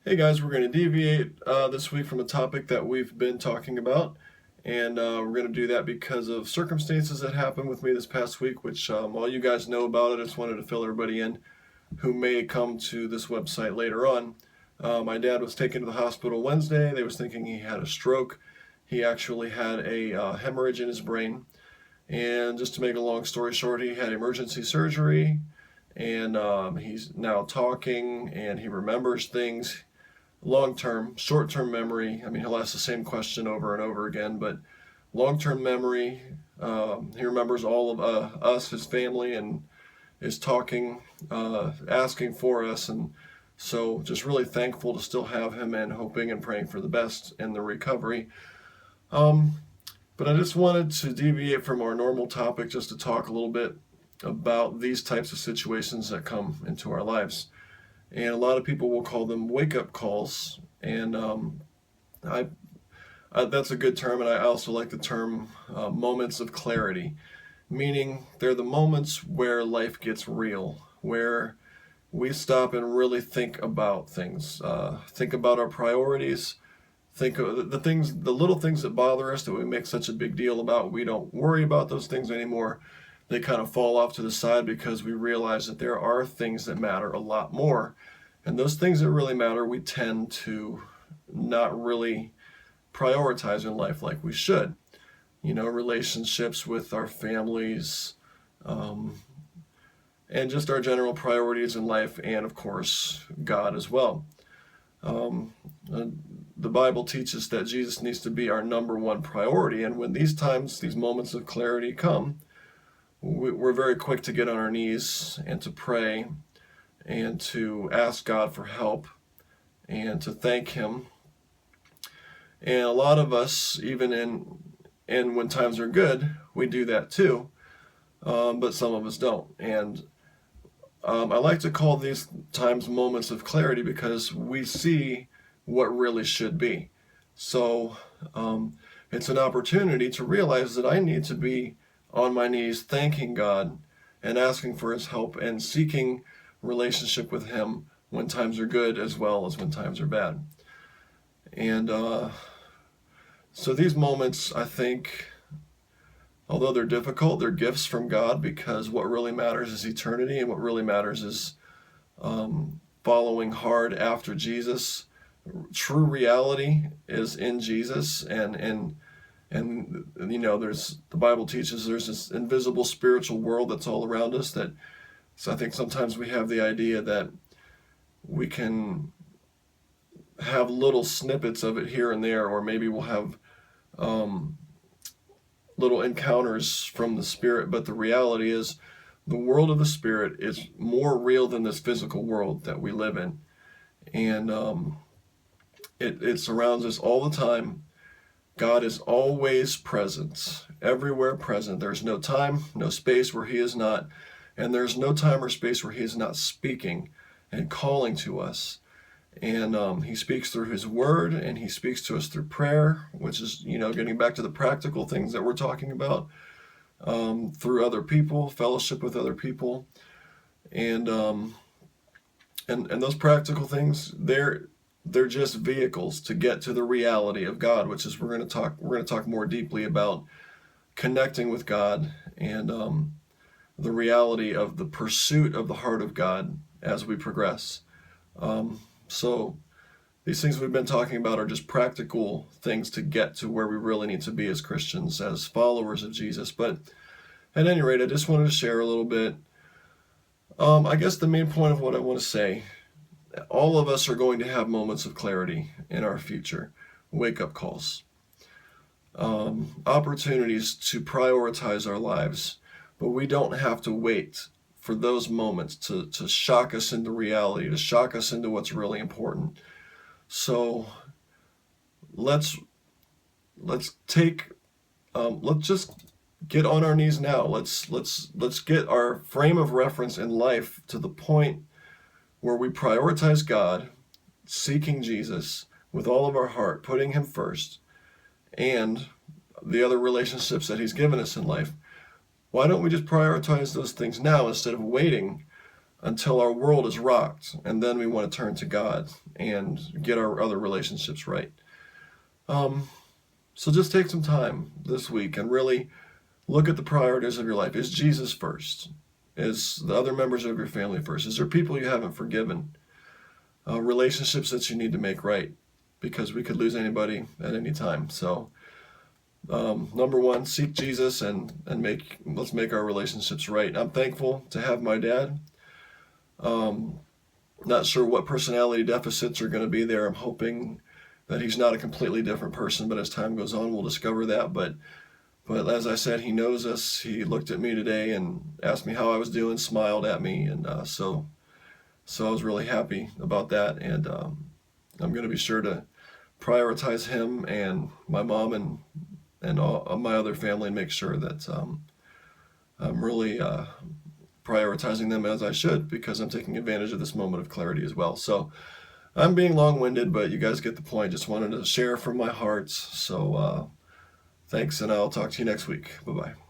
Hey guys, we're going to deviate this week from a topic that we've been talking about, and we're going to do that because of circumstances that happened with me this past week, which while you guys know about it, I just wanted to fill everybody in who may come to this website later on. My dad was taken to the hospital Wednesday. They was thinking he had a stroke. He actually had a hemorrhage in his brain, and just to make a long story short, he had emergency surgery, and he's now talking, and he remembers things long term, short term memory. I mean, he'll ask the same question over and over again, but long term memory, he remembers all of us, his family, and is talking, asking for us. And so just really thankful to still have him and hoping and praying for the best in the recovery. Um, but I just wanted to deviate from our normal topic just to talk a little bit about these types of situations that come into our lives, and a lot of people will call them wake-up calls. And I, that's a good term, and I also like the term moments of clarity, meaning they're the moments where life gets real, where we stop and really think about things, think about our priorities, think of the things, the little things that bother us that we make such a big deal about. We don't worry about those things anymore. They kind of fall off to the side because we realize that there are things that matter a lot more. And those things that really matter, we tend to not really prioritize in life like we should. You know, relationships with our families, um, and just our general priorities in life, and of course, God as well. Um, uh, the Bible teaches that Jesus needs to be our number one priority. And when these times, these moments of clarity come, we're very quick to get on our knees and to pray and to ask God for help and to thank Him. And a lot of us, even in when times are good, we do that too, but some of us don't. And I like to call these times moments of clarity because we see what really should be. So it's an opportunity to realize that I need to be on my knees thanking God and asking for His help and seeking relationship with Him when times are good as well as when times are bad. And so these moments, I think, although they're difficult, they're gifts from God, because what really matters is eternity, and what really matters is following hard after Jesus. True reality is in Jesus, and you know, there's, the Bible teaches there's this invisible spiritual world that's all around us. That, so I think sometimes we have the idea that we can have little snippets of it here and there, or maybe we'll have um, little encounters from the Spirit. But the reality is, the world of the Spirit is more real than this physical world that we live in, and it surrounds us all the time. God is always present, everywhere present. There's no time, no space where He is not, and there's no time or space where He is not speaking and calling to us. And He speaks through His Word, and He speaks to us through prayer, which is, you know, getting back to the practical things that we're talking about, through other people, fellowship with other people, and and those practical things, they're just vehicles to get to the reality of God, which is we're going to talk more deeply about connecting with God, and the reality of the pursuit of the heart of God as we progress. So these things we've been talking about are just practical things to get to where we really need to be as Christians, as followers of Jesus. But at any rate, I just wanted to share a little bit. I guess the main point of what I want to say, all of us are going to have moments of clarity in our future, wake-up calls, opportunities to prioritize our lives, but we don't have to wait for those moments to shock us into reality, to shock us into what's really important. So let's take let's just get on our knees now. Let's get our frame of reference in life to the point where we prioritize God, seeking Jesus with all of our heart, putting Him first, and the other relationships that He's given us in life. Why don't we just prioritize those things now instead of waiting until our world is rocked, and then we want to turn to God and get our other relationships right. So just take some time this week and really look at the priorities of your life. Is Jesus first? Is the other members of your family first? Is there people you haven't forgiven? Relationships that you need to make right, because we could lose anybody at any time. So number one, seek Jesus and let's make our relationships right. I'm thankful to have my dad. Not sure what personality deficits are going to be there. I'm hoping that he's not a completely different person, but as time goes on, we'll discover that. But as I said, he knows us. He looked at me today and asked me how I was doing, smiled at me, and so I was really happy about that. And I'm going to be sure to prioritize him and my mom and all my other family, and make sure that I'm really prioritizing them as I should, because I'm taking advantage of this moment of clarity as well. So I'm being long-winded, but you guys get the point. Just wanted to share from my heart. So thanks, and I'll talk to you next week. Bye-bye.